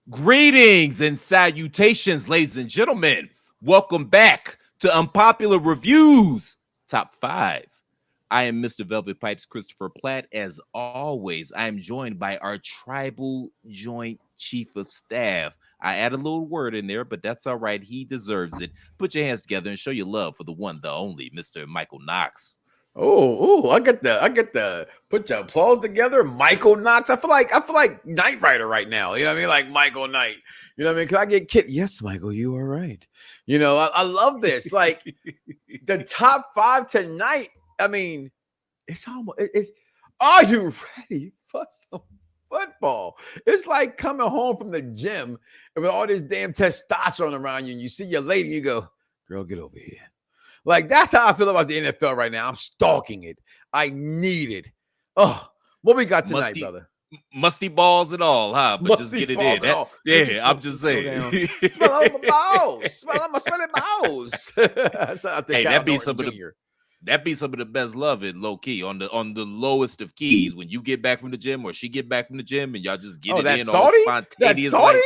Greetings and salutations, ladies and gentlemen. Welcome back to Unpopular Reviews Top 5. I am Mr. Velvet Pipes Christopher Platt. As always, I am joined by our tribal joint chief of staff. I add a little word in there, but that's all right. He deserves it. Put your hands together and show your love for the one, the only, Mr. Michael Knox. I get the put your applause together. Michael Knox. I feel like Knight Rider right now. You know what I mean? Like Michael Knight. You know what I mean? Can I get Kit? Yes, Michael, you are right. You know, I love this. Like the top 5 tonight. I mean, it's are you ready for some football? It's like coming home from the gym and with all this damn testosterone around you, and you see your lady, you go, girl, get over here. Like, that's how I feel about the NFL right now. I'm stalking it. I need it. Oh, what we got tonight, brother? Musty balls and all, huh? But just get it in. I'm just saying. Smell out my balls. Smell my smelly balls. Hey, that'd be some of the best loving, low key, on the lowest of keys. When you get back from the gym or she get back from the gym and y'all just get it in all spontaneous. That's salty?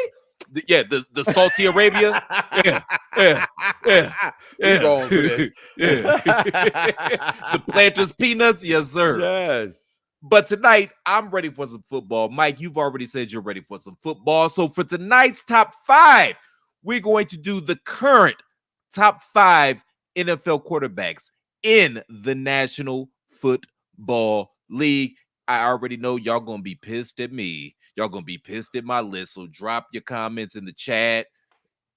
The salty Arabia. Yeah. Wrong for this. The Planters peanuts, yes, sir. Yes. But tonight, I'm ready for some football. Mike, you've already said you're ready for some football. So for tonight's top 5, we're going to do the current top 5 NFL quarterbacks in the National Football League. I already know y'all going to be pissed at me. Y'all going to be pissed at my list. So drop your comments in the chat.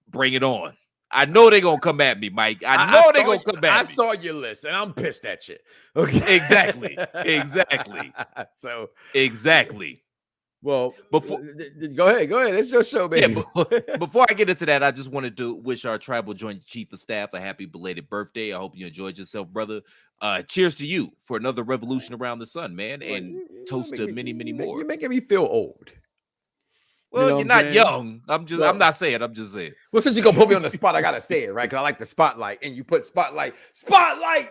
Bring it on. I know they're going to come at me, Mike. I know they're going to come at me. I saw your list, and I'm pissed at you. Okay. Exactly. So exactly. Well, go ahead. It's your show, baby. Yeah, before I get into that, I just wanted to wish our tribal joint chief of staff a happy belated birthday. I hope you enjoyed yourself, brother. Cheers to you for another revolution around the sun, man, and toast to many, many more. You're making me feel old. Well, you're not young. I'm not saying. I'm just saying. Well, since you're going to put me on the spot, I got to say it, right? Because I like the spotlight. And you put spotlight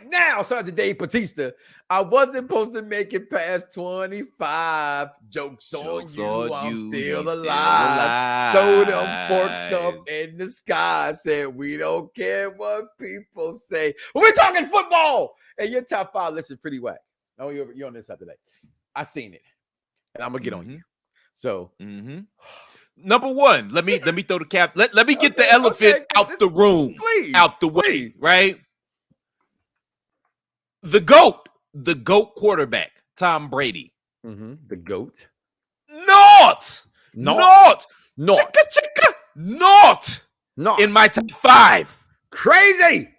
now. Shout out to Dave Bautista. I wasn't supposed to make it past 25. Jokes on you. I'm still alive. Throw them forks up in the sky. Said, we don't care what people say. We're talking football. And your top 5 list is pretty whack. Oh, you're on this side today. I seen it. And I'm going to get on you. So, number 1, let me throw the cap. Let me get the elephant out the room, please, out the way, right? The GOAT quarterback, Tom Brady. The GOAT. Not in my top 5. Crazy.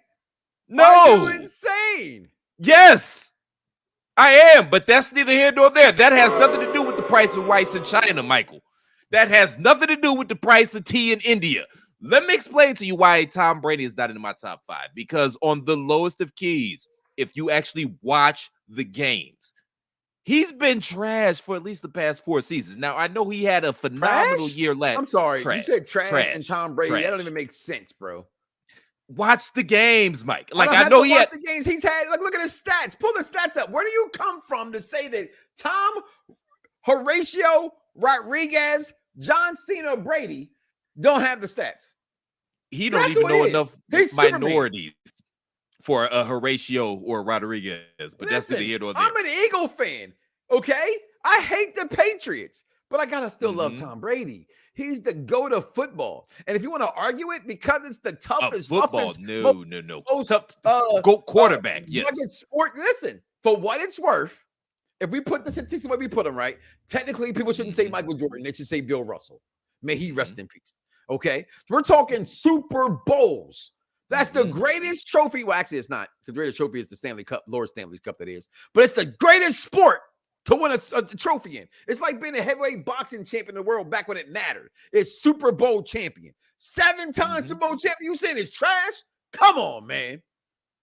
No, are you insane? Yes. I am, but that's neither here nor there. That has nothing to do with the price of whites in China, Michael. That has nothing to do with the price of tea in India. Let me explain to you why Tom Brady is not in my top 5. Because on the lowest of keys, if you actually watch the games, he's been trash for at least the past 4 seasons. Now, I know he had a phenomenal year last. I'm sorry. You said trash and Tom Brady. That don't even make sense, bro. Watch the games, Mike. Like, I know he had the games he's had. Look at his stats. Pull the stats up. Where do you come from to say that Tom, Horatio, Rodriguez, John Cena, Brady don't have the stats? He don't even know enough minorities for a Horatio or a Rodriguez. But that's neither here nor there. I'm an Eagle fan. Okay, I hate the Patriots, but I gotta still love Tom Brady. He's the GOAT of football. And if you want to argue it, because it's the toughest, football, GOAT quarterback, yes. Sport. Listen, for what it's worth, if we put the statistics the way we put them, right, technically people shouldn't say Michael Jordan. They should say Bill Russell. May he rest in peace. Okay? So we're talking Super Bowls. That's the greatest trophy. Well, actually, it's not. The greatest trophy is the Stanley Cup, Lord Stanley's Cup, that is. But it's the greatest sport to win a trophy in. It's like being a heavyweight boxing champion in the world back when it mattered. It's Super Bowl champion. 7 times Super Bowl champion. You saying it's trash? Come on, man.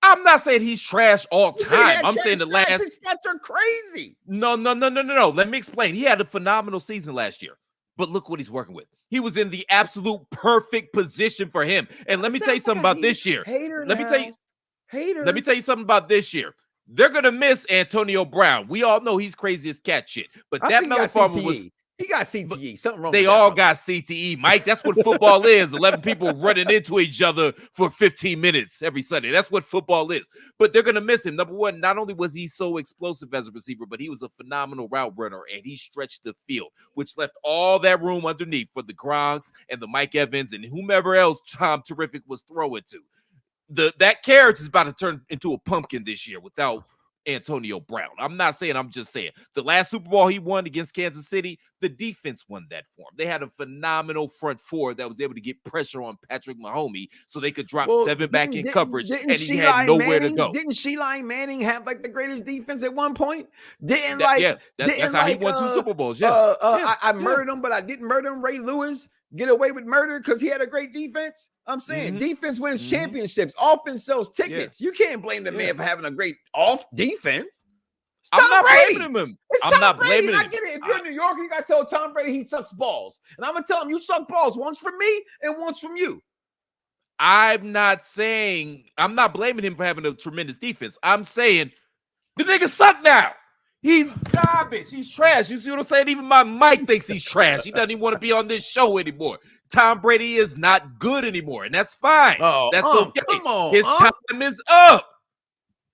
I'm not saying he's trash all time. I'm saying his stats are crazy. No. Let me explain. He had a phenomenal season last year. But look what he's working with. He was in the absolute perfect position for him. And let me tell you something about this year. Let me tell you something about this year. They're going to miss Antonio Brown. We all know he's crazy as cat shit. But that Melon Farmer was He got CTE. Something wrong. They with all that, got CTE, Mike. That's what football is. 11 people running into each other for 15 minutes every Sunday. That's what football is. But they're going to miss him. Number one, not only was he so explosive as a receiver, but he was a phenomenal route runner, and he stretched the field, which left all that room underneath for the Gronks and the Mike Evans and whomever else Tom Terrific was throwing to. That carrot is about to turn into a pumpkin this year without Antonio Brown. I'm not saying, I'm just saying. The last Super Bowl he won against Kansas City, the defense won that for him. They had a phenomenal front four that was able to get pressure on Patrick Mahomes so they could drop 7 back in coverage, and he had nowhere to go. Didn't Sheila Manning have like the greatest defense at one point? That's how he won 2 Super Bowls. I murdered him, but I didn't murder him. Ray Lewis get away with murder because he had a great defense. I'm saying defense wins championships. Offense sells tickets. You can't blame the man for having a great defense. I'm not blaming him. I'm not blaming him. I get it. If you're a New Yorker, you got to tell Tom Brady he sucks balls. And I'm going to tell him you suck balls once from me and once from you. I'm not blaming him for having a tremendous defense. I'm saying the nigga suck now. He's garbage. He's trash. You see what I'm saying? Even my Mike thinks he's trash. He doesn't even want to be on this show anymore. Tom Brady is not good anymore, and that's fine. That's okay. Come on, his time is up.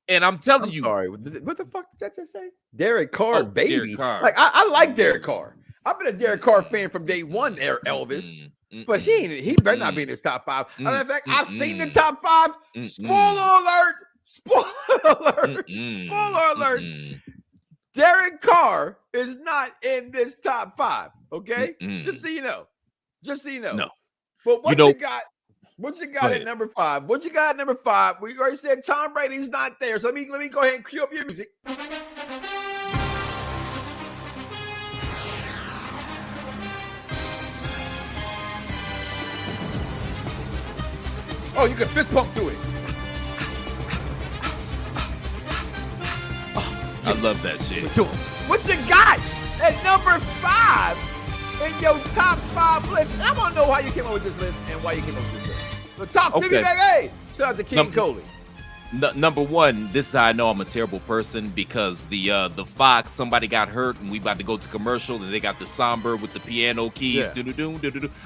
And I'm telling you. Sorry, what the fuck did that just say? Derek Carr, baby. Derek Carr. Like I like Derek Carr. I've been a Derek Carr fan from day one, Elvis. But he better not be in his top 5. Matter of fact, I've seen the top 5. Spoiler alert. Spoiler alert. Spoiler alert. Derek Carr is not in this top 5. Okay, just so you know. Just so you know. No. But what you got? What you got at number 5? What you got at number 5? We already said Tom Brady's not there. So let me go ahead and cue up your music. Oh, you can fist bump to it. I love that shit. What you got at number 5 in your top 5 list? I want to know how you came up with this list and why you came up with this list. The top 50, baby. Shout out to King Coley. Number 1, this is how I know I'm a terrible person, because the Fox, somebody got hurt and we about to go to commercial and they got the somber with the piano keys.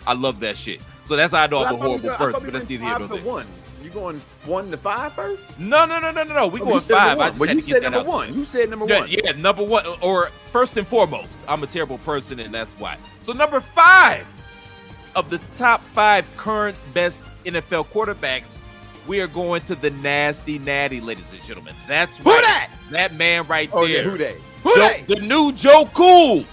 I love that shit. So that's how I know I'm a horrible person. But that's neither here nor there. You going 1 to 5 first? No. We going 5. But you said number 1. You said number 1. Yeah, number 1. Or first and foremost, I'm a terrible person, and that's why. So number 5 of the top 5 current best NFL quarterbacks, we are going to the nasty natty, ladies and gentlemen. That's right. Who that? That man right there. Yeah, who they? The new Joe Cool.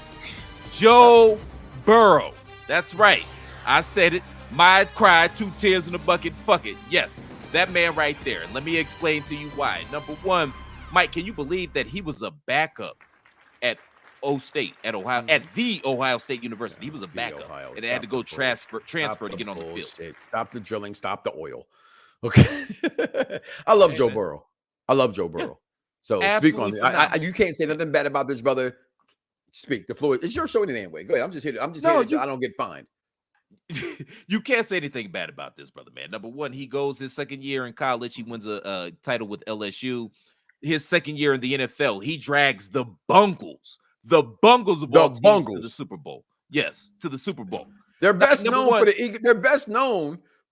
Joe Burrow. That's right. I said it. My cry, 2 tears in a bucket. Fuck it. Yes, that man right there. And let me explain to you why. Number 1, Mike, can you believe that he was a backup at the Ohio State University? He was a backup, and they had to go transfer to get on the field. Stop the drilling. Stop the oil. Okay. I love Joe Burrow. So speak on it. You can't say nothing bad about this brother. Speak. The floor. It's your show anyway. Go ahead. I'm just here. I don't get fined. You can't say anything bad about this brother, man. Number 1, he goes his second year in college. He wins a title with LSU. His second year in the NFL, he drags the Bungles of all teams to the Super Bowl. Yes, to the Super Bowl. They're best known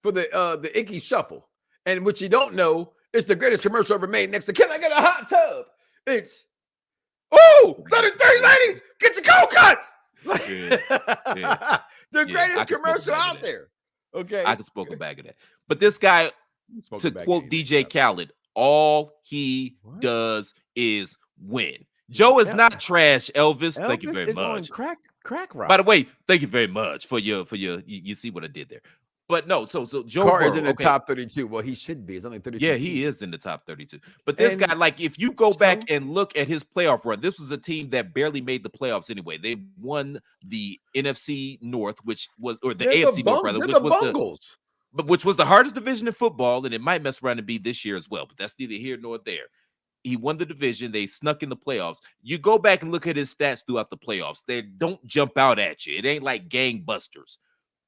for the Icky Shuffle, and what you don't know is the greatest commercial ever made. Next to "Can I get a hot tub?" It's 30 ladies, get your cold cuts. The greatest commercial out there. Okay, I can spoke a bag of that. But this guy, to quote DJ Khaled, all he does is win. Joe is not trash, Elvis. Thank you very much. Crack rock. By the way, thank you very much for your. You see what I did there. But no, so Joe Carr is in the top 32. Well, he should be. It's only 32. Yeah, he is in the top 32. But this guy, like, if you go back and look at his playoff run, this was a team that barely made the playoffs anyway. They won the NFC North, the AFC North, rather, which was the hardest division in football, and it might mess around and be this year as well. But that's neither here nor there. He won the division. They snuck in the playoffs. You go back and look at his stats throughout the playoffs. They don't jump out at you. It ain't like gangbusters.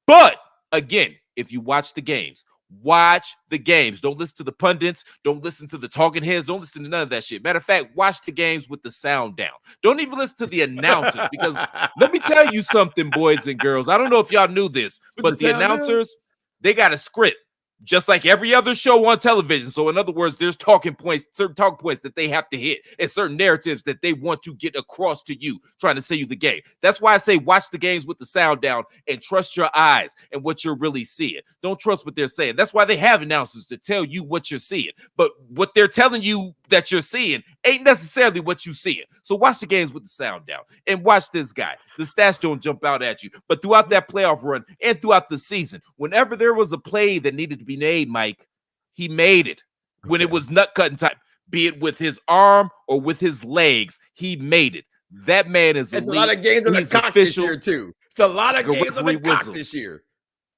But again, if you watch the games, Watch the games. Don't listen to the pundits. Don't listen to the talking heads. Don't listen to none of that shit. Matter of fact, watch the games with the sound down. Don't even listen to the announcers because let me tell you something, boys and girls. I don't know if y'all knew this, but the announcers, they got a script. Just like every other show on television. So in other words, there's talking points, certain talking points that they have to hit and certain narratives that they want to get across to you, trying to sell you the game. That's why I say watch the games with the sound down and trust your eyes and what you're really seeing. Don't trust what they're saying. That's why they have announcers to tell you what you're seeing. But what they're telling you that you're seeing ain't necessarily what you're seeing. So watch the games with the sound down and watch this guy. The stats don't jump out at you. But throughout that playoff run and throughout the season, whenever there was a play that needed to be made, Mike, he made it. When it was nut cutting time, be it with his arm or with his legs, he made it. That man is elite. It's a lot of games on the cock this year, too. It's a lot of games on the cock this year.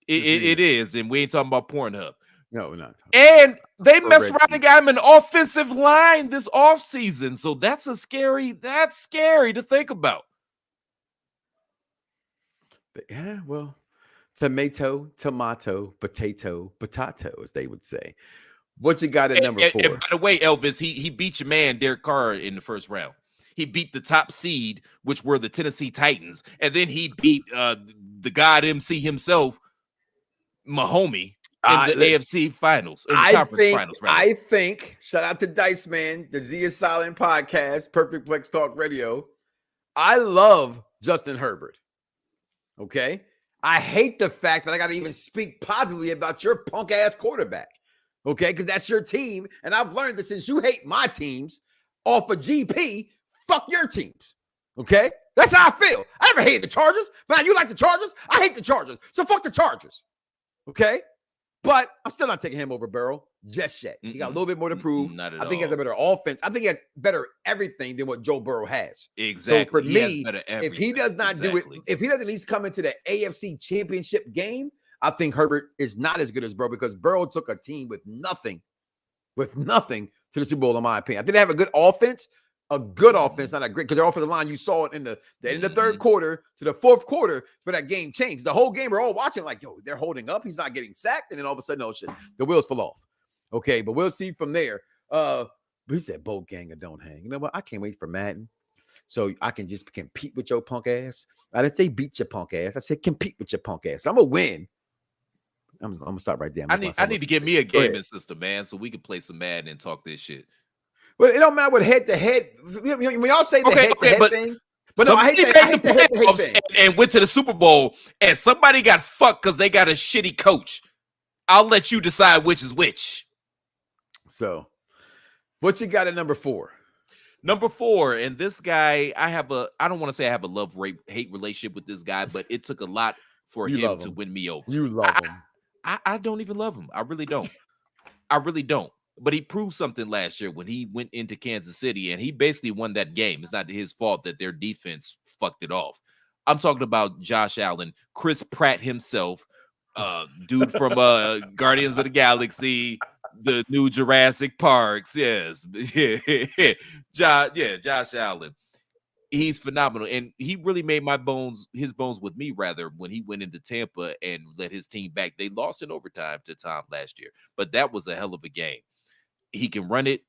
It is, and we ain't talking about Pornhub. No, we're not. And they messed around and got him an offensive line this offseason. So that's scary to think about. But yeah, well, tomato, potato, as they would say. What you got at number 4? And by the way, Elvis, he beat your man, Derek Carr, in the first round. He beat the top seed, which were the Tennessee Titans. And then he beat the God MC himself, Mahomie, in the AFC finals. I think, shout out to Dice Man, the Z is Silent podcast, Perfect Flex Talk Radio. I love Justin Herbert. Okay? I hate the fact that I got to even speak positively about your punk ass quarterback. Okay? Because that's your team. And I've learned that since you hate my teams off of GP, fuck your teams. Okay? That's how I feel. I never hated the Chargers. But now you like the Chargers? I hate the Chargers. So fuck the Chargers. Okay? But I'm still not taking him over Burrow just yet. He got a little bit more to prove. Not at I think he all. has a better offense. I think he has better everything than what Joe Burrow has. Exactly. So for me, if he does not do it, if he doesn't at least come into the AFC Championship game, I think Herbert is not as good as Burrow because Burrow took a team with nothing to the Super Bowl, in my opinion. I think they have a good offense, not a great, because their offensive line, you saw it in the end of the third quarter to the fourth quarter, but that game changed. The whole game, we're all watching like, yo, they're holding up. He's not getting sacked. And then all of a sudden, oh shit, the wheels fell off. Okay, but we'll see from there. But he said, boat gang or don't hang. You know what? I can't wait for Madden. So I can just compete with your punk ass. I didn't say beat your punk ass. I said compete with your punk ass. I'm going to win. I'm going to stop right there. I need to get me a gaming system, man, so we can play some Madden and talk this shit. Well, it don't matter what head-to-head. When y'all say the head-to-head thing. But no, I hate the head-to-head thing. And went to the Super Bowl, and somebody got fucked because they got a shitty coach. I'll let you decide which is which. So, what you got at number 4? Number 4, and this guy, I don't want to say I have a love-hate relationship with this guy, but it took a lot for him to win me over. You love him. I don't even love him. I really don't. But he proved something last year when he went into Kansas City, and he basically won that game. It's not his fault that their defense fucked it off. I'm talking about Josh Allen, Chris Pratt himself, dude from Guardians of the Galaxy, the new Jurassic Parks. Yes. Josh Allen. He's phenomenal. And he really made his bones with me, rather, when he went into Tampa and led his team back. They lost in overtime to Tom last year, but that was a hell of a game. He can run it.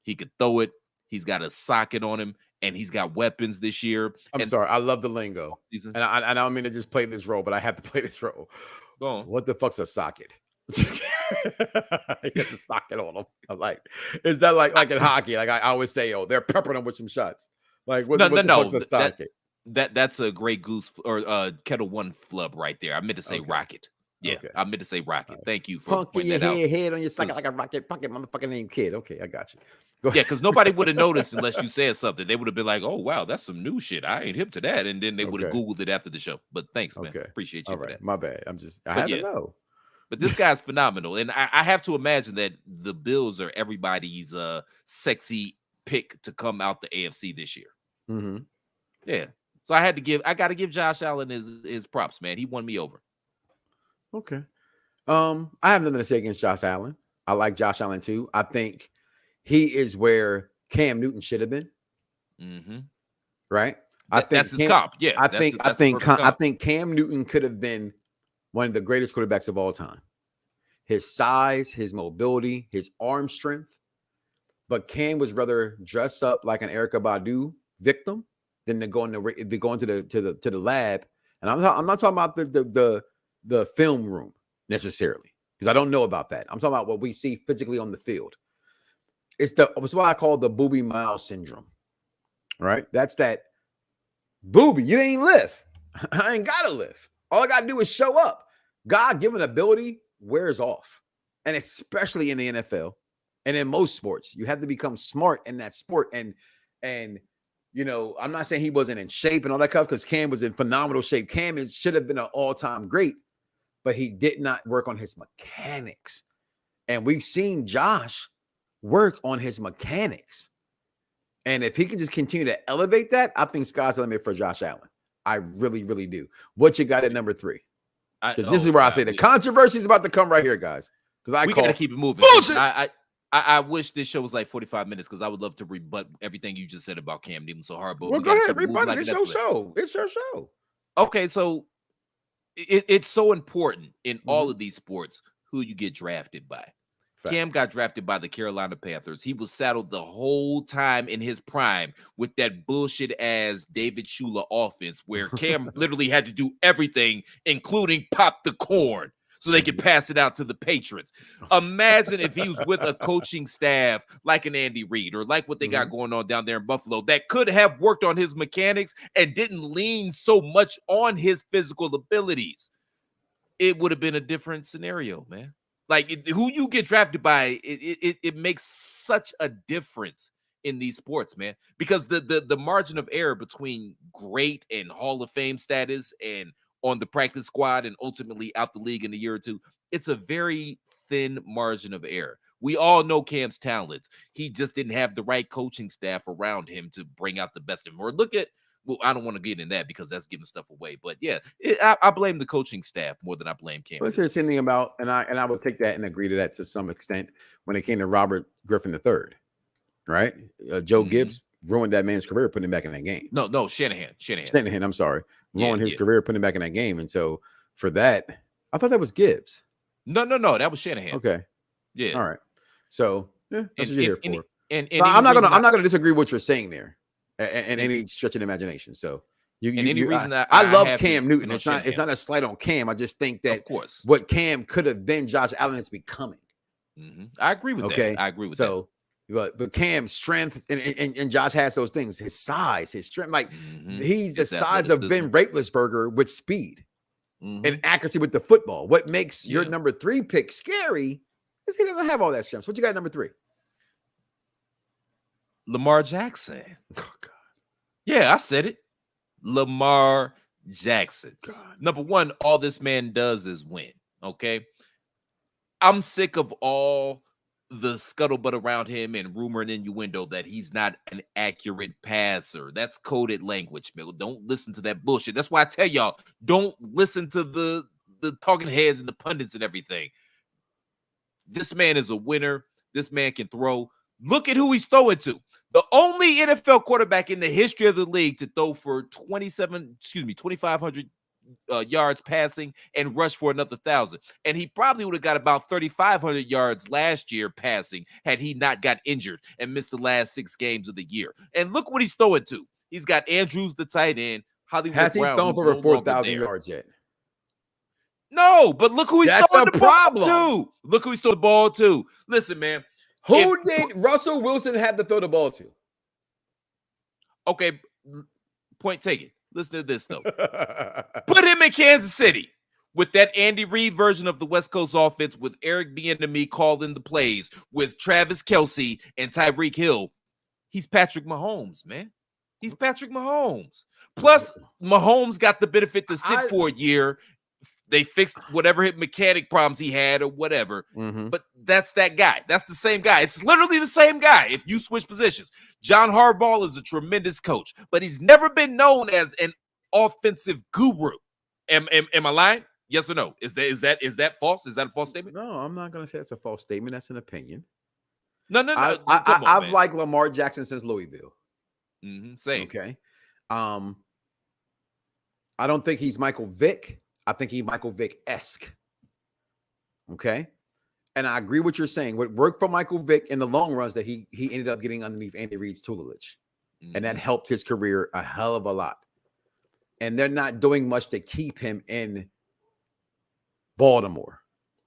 He could throw it. He's got a socket on him, and he's got weapons this year. I'm sorry. I love the lingo. And I don't mean to just play this role, but I have to play this role. Go on. What the fuck's a socket? He has a socket on him. I'm like, is that like in hockey? Like I always say, oh, they're peppering him with some shots. Like what the fuck's a socket? That's a Grey Goose or Kettle One flub right there. I meant to say rocket. Yeah, okay. I meant to say rocket. Thank you for pointing that out. Head on your socket like a rocket, pocket motherfucking name kid. Okay, I got you. Yeah, because nobody would have noticed unless you said something. They would have been like, "Oh wow, that's some new shit. I ain't hip to that," and then they would have Googled it after the show. But thanks, man. Appreciate you for that. My bad. I have to know. But this guy's phenomenal, and I have to imagine that the Bills are everybody's sexy pick to come out the AFC this year. Mm-hmm. Yeah, so I got to give Josh Allen his props, man. He won me over. Okay. I have nothing to say against Josh Allen. I like Josh Allen too. I think he is where Cam Newton should have been. Mm-hmm. Right. That's his comp. Yeah. I think Cam Newton could have been one of the greatest quarterbacks of all time. his size, his mobility, his arm strength. But Cam was rather dress up like an Erykah Badu victim than to go into the lab. And I'm not talking about the film room necessarily, because I don't know about that. I'm talking about what we see physically on the field. It's what I call the Booby Miles syndrome, right? That's that booby. You ain't live. I ain't gotta live. All I gotta do is show up. God-given ability wears off, and especially in the NFL and in most sports, you have to become smart in that sport. And I'm not saying he wasn't in shape and all that stuff, because Cam was in phenomenal shape. Cam should have been an all-time great, but he did not work on his mechanics. And we've seen Josh work on his mechanics. And if he can just continue to elevate that, I think sky's the limit for Josh Allen. I really, really do. What you got at number 3? This is where I say the controversy is about to come right here, guys. Because we gotta keep it moving. Bullshit. I wish this show was like 45 minutes, because I would love to rebut everything you just said about Cam Newton so hard. But well, go ahead, rebut it. It's your show. It's your show. Okay, so it's so important in all of these sports who you get drafted by. Fact. Cam got drafted by the Carolina Panthers. He was saddled the whole time in his prime with that bullshit ass David Shula offense, where Cam literally had to do everything, including pop the corn, so they could pass it out to the Patriots. Imagine if he was with a coaching staff like an Andy Reid, or like what they got going on down there in Buffalo, that could have worked on his mechanics and didn't lean so much on his physical abilities. It would have been a different scenario, man. Like, who you get drafted by, it makes such a difference in these sports, man, because the margin of error between great and Hall of Fame status and on the practice squad and ultimately out the league in a year or two, it's a very thin margin of error. We all know Cam's talents. He just didn't have the right coaching staff around him to bring out the best of him. Or look at, well, I don't want to get in that because that's giving stuff away. But yeah, I blame the coaching staff more than I blame Cam. What's the thing about, and I would take that and agree to that to some extent when it came to Robert Griffin III, right? Joe Gibbs ruined that man's career, putting him back in that game. No, Shanahan. I'm sorry, ruined his career, putting him back in that game. And so for that, I thought that was Gibbs. No, that was Shanahan. Okay, yeah, all right. So that's what you're here for. And I'm not gonna disagree with what you're saying there. And any stretch of the imagination. So I love Cam Newton. It's not a slight on Cam. I just think that, of course, what Cam could have been, Josh Allen is becoming. I agree with that. I agree with that. But Cam's strength and Josh has those things. His size, his strength, like he's the size of Ben Roethlisberger with speed and accuracy with the football. What makes your number 3 pick scary is he doesn't have all that strength. So what you got at number 3? Lamar Jackson. Oh, God. Yeah, I said it. Lamar Jackson. God. Number 1, all this man does is win. Okay. I'm sick of all the scuttlebutt around him and rumor and innuendo that he's not an accurate passer. That's coded language, man. Don't listen to that bullshit. That's why I tell y'all, don't listen to the talking heads and the pundits and everything. This man is a winner. This man can throw. Look at who he's throwing to. The only NFL quarterback in the history of the league to throw for 2,500 yards passing and rush for another 1,000. And he probably would have got about 3,500 yards last year passing had he not got injured and missed the last 6 games of the year. And look what he's throwing to. He's got Andrews, the tight end. Hollywood Has he Brown, thrown for over 4,000 yards yet? No, but look who he's throwing the problem ball to. Look who he's throwing the ball to. Listen, man. Who did Russell Wilson have to throw the ball to? Okay, point taken. Listen to this, though. Put him in Kansas City with that Andy Reid version of the West Coast offense, with Eric Bieniemy calling the plays, with Travis Kelce and Tyreek Hill. He's Patrick Mahomes, man. He's Patrick Mahomes. Plus, Mahomes got the benefit to sit for a year. They fixed whatever mechanic problems he had or whatever. But that's that guy. That's the same guy. It's literally the same guy if you switch positions. John Harbaugh is a tremendous coach, but he's never been known as an offensive guru. Am I lying? Yes or no? Is that false? Is that a false statement? No, I'm not going to say it's a false statement. That's an opinion. No. I've liked Lamar Jackson since Louisville. Same. Okay. I don't think he's Michael Vick. I think he's Michael Vick-esque. Okay. and I agree with what you're saying. What worked for Michael Vick in the long runs that he ended up getting underneath Andy Reid's tutelage, and that helped his career a hell of a lot. And they're not doing much to keep him in Baltimore,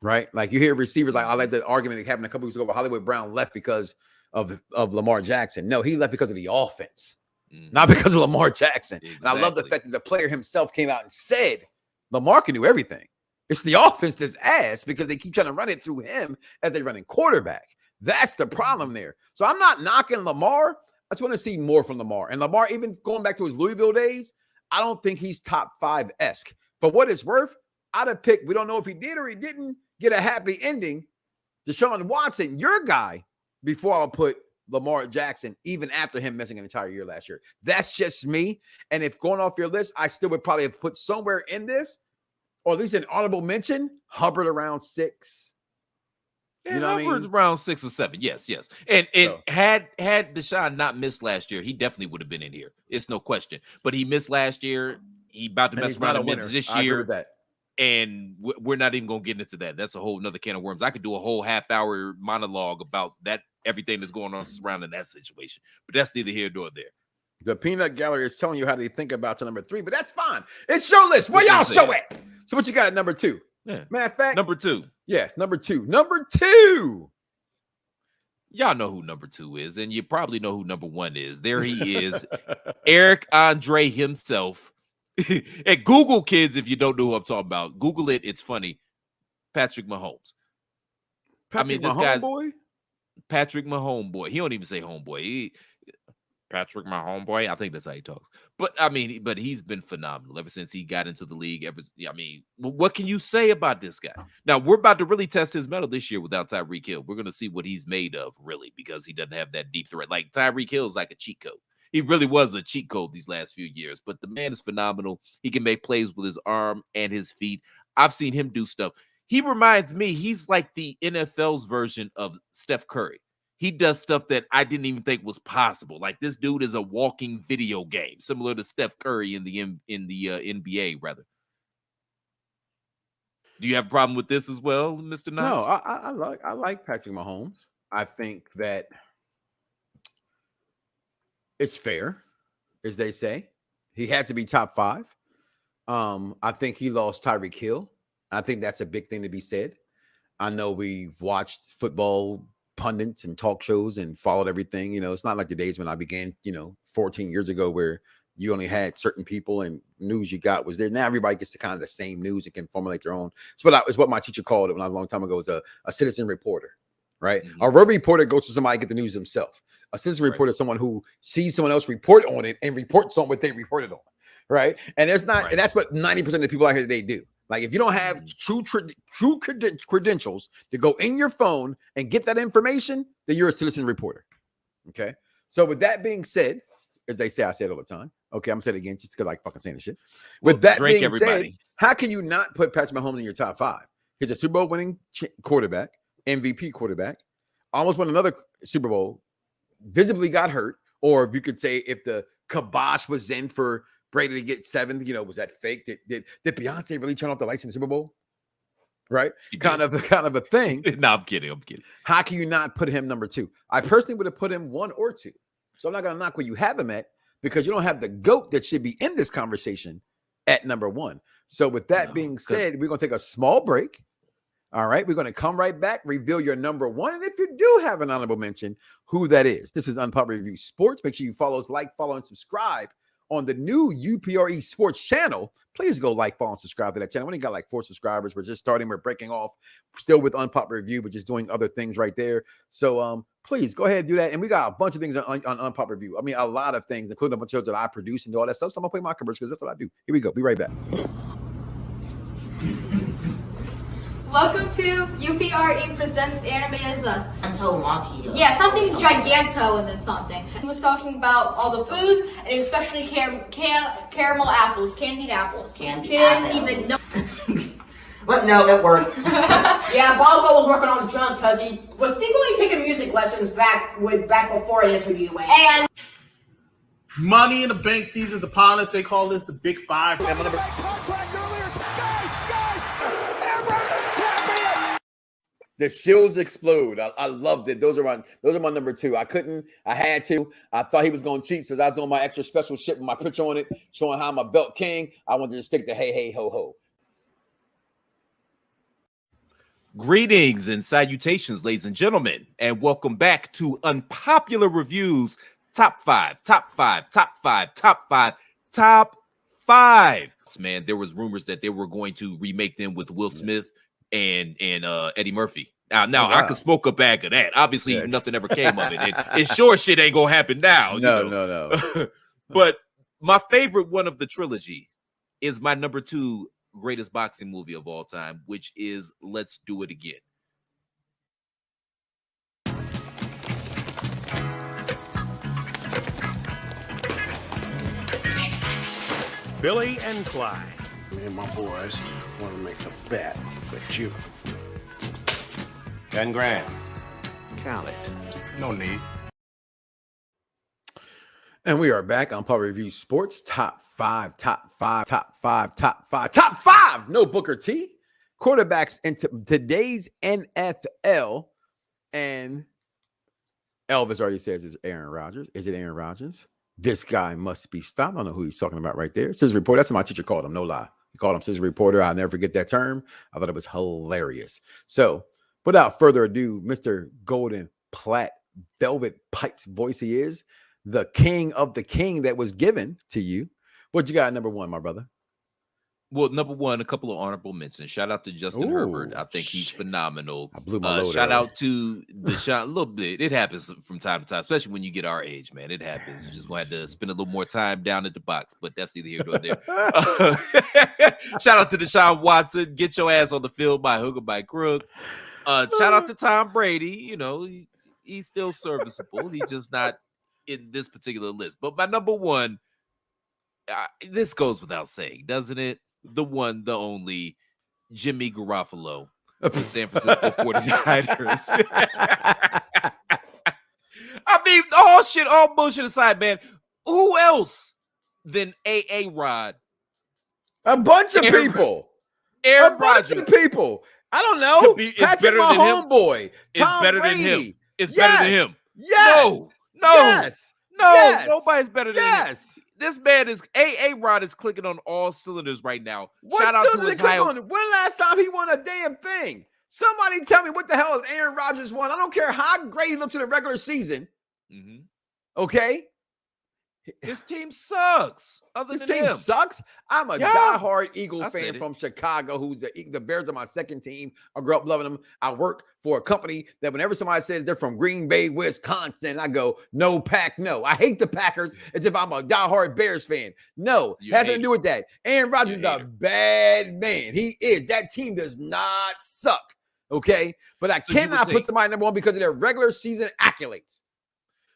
right? Like you hear receivers like I like the argument that happened a couple weeks ago where Hollywood Brown left because of Lamar Jackson. No, he left because of the offense, not because of Lamar Jackson. Exactly. And I love the fact that the player himself came out and said Lamar can do everything. It's the offense that's ass because they keep trying to run it through him as they running quarterback. That's the problem there. So I'm not knocking Lamar. I just want to see more from Lamar. And Lamar, even going back to his Louisville days, I don't think he's top 5-esque. For what it's worth, I'd have picked, we don't know if he did or he didn't get a happy ending, Deshaun Watson, your guy, before I'll put Lamar Jackson, even after him missing an entire year last year. That's just me. And if going off your list, I still would probably have put somewhere in this, or at least an honorable mention, Herbert around 6. Yeah, you know Herbert's around 6 or 7. Yes. And so, had Deshaun not missed last year, he definitely would have been in here. It's no question. But he missed last year. He about to mess around again this year. I agree with that. And we're not even going to get into that. That's a whole nother can of worms. I could do a whole half-hour monologue about that, everything that's going on surrounding that situation. But that's neither here nor there. The Peanut Gallery is telling you how to think about your number 3, but that's fine. It's your list. Where y'all show at? So what you got at number 2? Yeah. Matter of fact, number 2. Yes, number 2. Number 2. Y'all know who number 2 is, and you probably know who number 1 is. There he is, Eric Andre himself. And Google, kids, if you don't know who I'm talking about, Google it. It's funny. Patrick Mahomes. Patrick Mahomes. Patrick Mahomes boy. He don't even say homeboy. Patrick Mahomes boy. I think that's how he talks. But I mean, but he's been phenomenal ever since he got into the league. I mean, what can you say about this guy? Now we're about to really test his mettle this year without Tyreek Hill. We're going to see what he's made of, really, because he doesn't have that deep threat. Like Tyreek Hill is like a cheat code. He really was a cheat code these last few years, but the man is phenomenal. He can make plays with his arm and his feet. I've seen him do stuff. He reminds me, he's like the NFL's version of Steph Curry. He does stuff that I didn't even think was possible. Like this dude is a walking video game, similar to Steph Curry in the NBA, rather. Do you have a problem with this as well, Mr. Knox? No, I like Patrick Mahomes. I think that it's fair, as they say. He had to be top 5. I think he lost Tyreek Hill. I think that's a big thing to be said. I know we've watched football pundits and talk shows and followed everything. You know, it's not like the days when I began, 14 years ago where you only had certain people and news you got was there. Now everybody gets to kind of the same news and can formulate their own. It's what my teacher called it when I was a long time ago, was a citizen reporter, right? Mm-hmm. A road reporter goes to somebody to get the news themselves. A citizen reporter is someone who sees someone else report on it and reports on what they reported on, right? And there's not, and that's what 90% of the people out here today do. Like if you don't have true credentials to go in your phone and get that information, then you're a citizen reporter. Okay. So with that being said, as they say, I say it all the time. Okay, I'm gonna say it again just because I like fucking saying this shit. With that being said, how can you not put Patrick Mahomes in your top 5? He's a Super Bowl winning quarterback, MVP quarterback, almost won another Super Bowl, visibly got hurt, or if you could say if the kibosh was in for Brady to get 7th, was that fake? Did Beyonce really turn off the lights in the Super Bowl? Right? Kind of a thing. No, I'm kidding. How can you not put him number 2? I personally would have put him 1 or 2. So I'm not gonna knock where you have him at because you don't have the GOAT that should be in this conversation at number 1. So with that being said, we're gonna take a small break. All right, we're gonna come right back, reveal your number 1, and if you do have an honorable mention, who that is. This is Unpopular Review Sports. Make sure you follow us, follow, and subscribe on the new UPR Sports channel. Please go follow, and subscribe to that channel. We only got 4 subscribers. We're just starting. We're breaking off. Still with Unpopular Review, but just doing other things right there. So please go ahead and do that. And we got a bunch of things on Unpopular Review. I mean, a lot of things, including a bunch of shows that I produce and do all that stuff. So I'm going to play my commercials because that's what I do. Here we go. Be right back. Welcome to UPRE Presents Anime Is Us. Until Maki. Yeah, something's giganto and then something. He was talking about all the foods and especially caramel apples, candied apples. She didn't even know. But no, it worked. Yeah, Bongo was working on the drums because he was secretly taking music lessons back before he entered the UA. And Money in the Bank season's upon us. They call this the Big 5. The shields explode. I loved it. Those are my number two. I had to. I thought he was going to cheat, so I was doing my extra special shit with my picture on it, showing how I'm a belt king. I wanted to stick to hey, hey, ho, ho. Greetings and salutations, ladies and gentlemen, and welcome back to Unpopular Reviews Top 5, Top 5, Top 5, Top 5, Top 5. Man, there was rumors that they were going to remake them with Will Smith and Eddie Murphy. Now I could smoke a bag of that. Obviously, nothing ever came of it. It sure shit ain't gonna happen now. No. But my favorite one of the trilogy is my number 2 greatest boxing movie of all time, which is Let's Do It Again. Billy and Clyde. Me and my boys want to make a bet with you. 10 grand. Count it. No need. And we are back on Unpopular Review Sports Top 5, Top 5, Top 5, Top 5, Top 5. No Booker T. Quarterbacks into today's NFL. And Elvis already says it's Aaron Rodgers. Is it Aaron Rodgers? This guy must be stopped. I don't know who he's talking about right there. Scissor reporter. That's what my teacher called him. No lie. He called him scissor reporter. I'll never forget that term. I thought it was hilarious. So without further ado, Mr. Golden Platt, Velvet Pipes voice he is, the king of the king that was given to you. What you got at number 1, my brother? Well, number 1, a couple of honorable mentions. Shout out to Justin Herbert. I think he's phenomenal. I blew my load shout out to Deshaun. A little bit. It happens from time to time, especially when you get our age, man. It happens. You're just going to have to spend a little more time down at the box, but that's neither here nor there. Shout out to Deshaun Watson. Get your ass on the field by hook or by crook. Shout out to Tom Brady. You know, he's still serviceable. He's just not in this particular list. But my number 1, this goes without saying, doesn't it? The one, the only, Jimmy Garofalo of the San Francisco 49ers. I mean, all bullshit aside, man. Who else than A.A. Rod? A bunch of people. Aaron Rodgers. Bunch of people. I don't know. It's Patrick better than him. Homeboy. It's better Brady. than him. It's better than him. Yes. No. Nobody's better than him. Yes. This man is A.A. Rod is clicking on all cylinders right now. What Shout out to his high. When last time he won a damn thing? Somebody tell me what the hell has Aaron Rodgers won? I don't care how great he looked in the regular season. Mm-hmm. Okay. His team sucks. His team sucks. I'm a diehard Eagle fan from Chicago, who's the Bears are my second team. I grew up loving them. I work for a company that whenever somebody says they're from Green Bay, Wisconsin, I go, no pack, no. I hate the Packers as if I'm a diehard Bears fan. No, has nothing to do with that. Aaron Rodgers is a bad man. He is. That team does not suck. Okay. But I cannot put somebody number 1 because of their regular season accolades.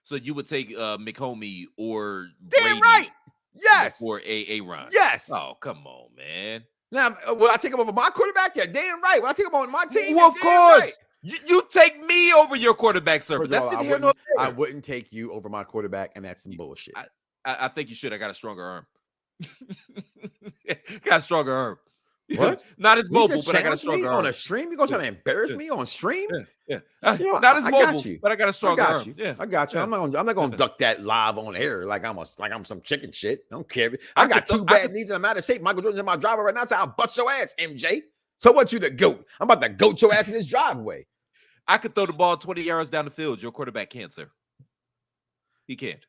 So you would take McComey or Damn Brady right. Yes. Or A.A. Ron. Yes. Oh, come on, man. Now, will I take him over my quarterback? Yeah, damn right. Will I take him over my team? Well, of course. Right. You take me over your quarterback, sir. That's I wouldn't take you over my quarterback, and that's some bullshit. I think you should. I got a stronger arm. Got a stronger arm. What? Not as mobile, but I got a stronger arm. On a stream? You gonna try to embarrass me on stream? Yeah. Not as mobile, but I got a stronger arm. Yeah, I got you. I'm not gonna duck that live on air like I'm some chicken shit. I don't care. I got 2 bad knees and I'm out of shape. Michael Jordan's in my driveway right now, so I'll bust your ass, MJ. So what you the goat? I'm about to goat your ass in this driveway. I could throw the ball 20 yards down the field. Your quarterback can't, sir. He can't.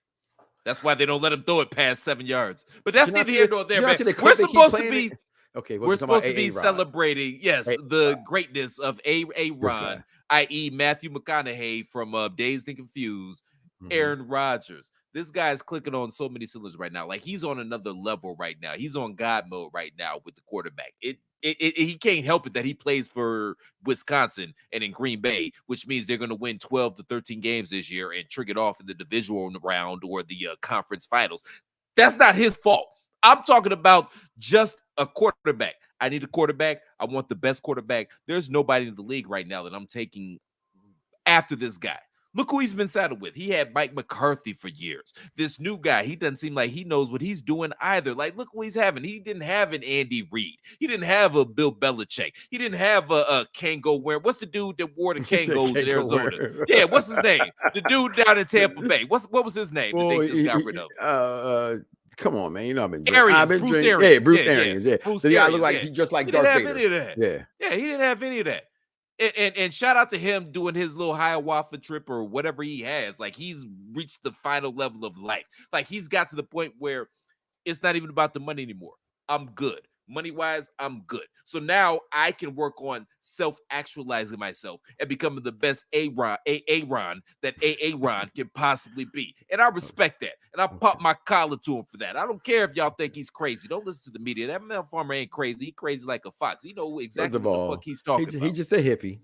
That's why they don't let him throw it past 7 yards. But that's neither here nor there, man. We're supposed to be. Okay, we're supposed to be celebrating, the greatness of A.A. Ron, i.e. Matthew McConaughey from Dazed and Confused, Aaron Rodgers. This guy's clicking on so many cylinders right now. Like, he's on another level right now. He's on God mode right now with the quarterback. He can't help it that he plays for Wisconsin and in Green Bay, which means they're going to win 12 to 13 games this year and trigger it off in the divisional round or the conference finals. That's not his fault. I'm talking about just a quarterback. I need a quarterback. I want the best quarterback. There's nobody in the league right now that I'm taking after this guy. Look who he's been saddled with. He had Mike McCarthy for years. This new guy, he doesn't seem like he knows what he's doing either. Like, look what he's having. He didn't have an Andy Reid. He didn't have a Bill Belichick. He didn't have a Kango wearing. What's the dude that wore the Kangos in Arizona? Yeah, what's his name? The dude down in Tampa Bay. What was his name that they just got rid of? Come on, man. You know I've been Bruce drinking. Arians. Yeah, Bruce Arians. Yeah. Bruce So the guy Arians, look like yeah. he just like He Darth didn't have Vader. any of that. Yeah. He didn't have any of that. And shout out to him doing his little Hiawatha trip or whatever he has. Like, he's reached the final level of life. Like, he's got to the point where it's not even about the money anymore. I'm good. Money-wise, I'm good. So now I can work on self-actualizing myself and becoming the best Aaron that Aaron can possibly be. And I respect that. And I pop my collar to him for that. I don't care if y'all think he's crazy. Don't listen to the media. That man farmer ain't crazy. He crazy like a fox. He know exactly what the fuck he's talking about. He's just a hippie.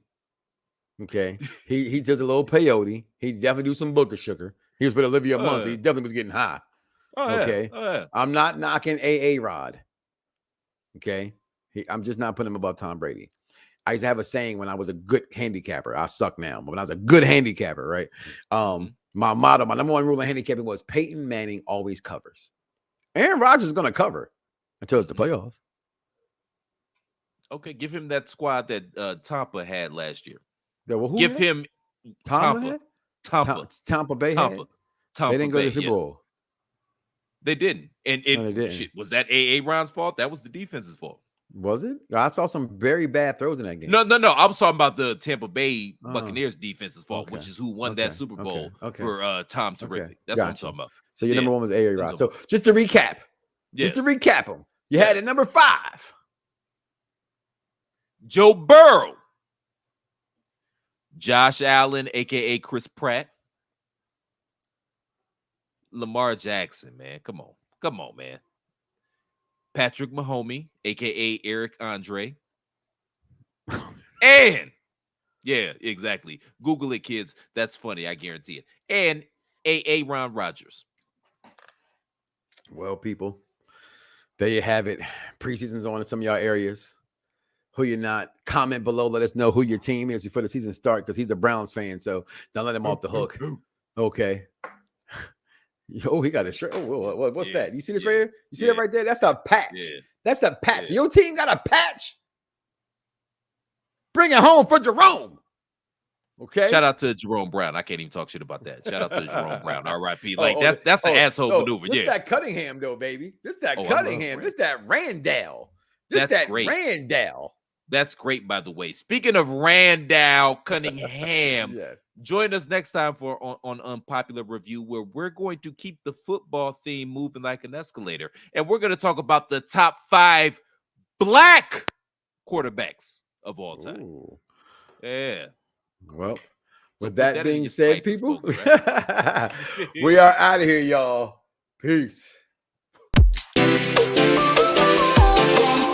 Okay. he does a little peyote. He definitely do some booger sugar. He was with Olivia Munn, so he definitely was getting high. Okay. I'm not knocking Rod. Okay. I'm just not putting him above Tom Brady. I used to have a saying when I was a good handicapper. I suck now, but when I was a good handicapper, right? My motto, my number one rule in handicapping was Peyton Manning always covers. Aaron Rodgers is going to cover until it's the playoffs. Okay, give him that squad that Tampa had last year. Give him Tampa Bay. Tampa. They didn't go to the Super Bowl. They didn't. And No, they didn't. Shit, was that Aaron's fault? That was the defense's fault. Was it? I saw some very bad throws in that game. No. I was talking about the Tampa Bay Buccaneers defense's fault, which is who won that Super Bowl for Tom Terrific. That's what I'm talking about. So your number one was Rod. So just to recap, them, you had at number 5. Joe Burrow, Josh Allen, aka Chris Pratt, Lamar Jackson, man. Come on, man. Patrick Mahomes, aka Eric Andre. And yeah, exactly. Google it, kids. That's funny, I guarantee it. And Aaron Rodgers. Well, people, there you have it. Preseason's on in some of y'all areas. Who you're not, comment below. Let us know who your team is before the season starts, because he's a Browns fan, so don't let him off the hook. Okay. Oh, he got a shirt. Oh, what's that? You see this right here? You see that right there? That's a patch. Yeah. That's a patch. Your team got a patch? Bring it home for Jerome. Okay. Shout out to Jerome Brown. I can't even talk shit about that. Shout out to Jerome Brown. R.I.P. Like that's an asshole maneuver. This that Cunningham though, baby. This that Cunningham. This that Randall. That's great. Randall. That's great, by the way. Speaking of Randall Cunningham, yes. Join us next time for on Unpopular Review, where we're going to keep the football theme moving like an escalator. And we're going to talk about the top 5 black quarterbacks of all time. Ooh. Yeah. Well, with that being said, people, we are out of here, y'all. Peace.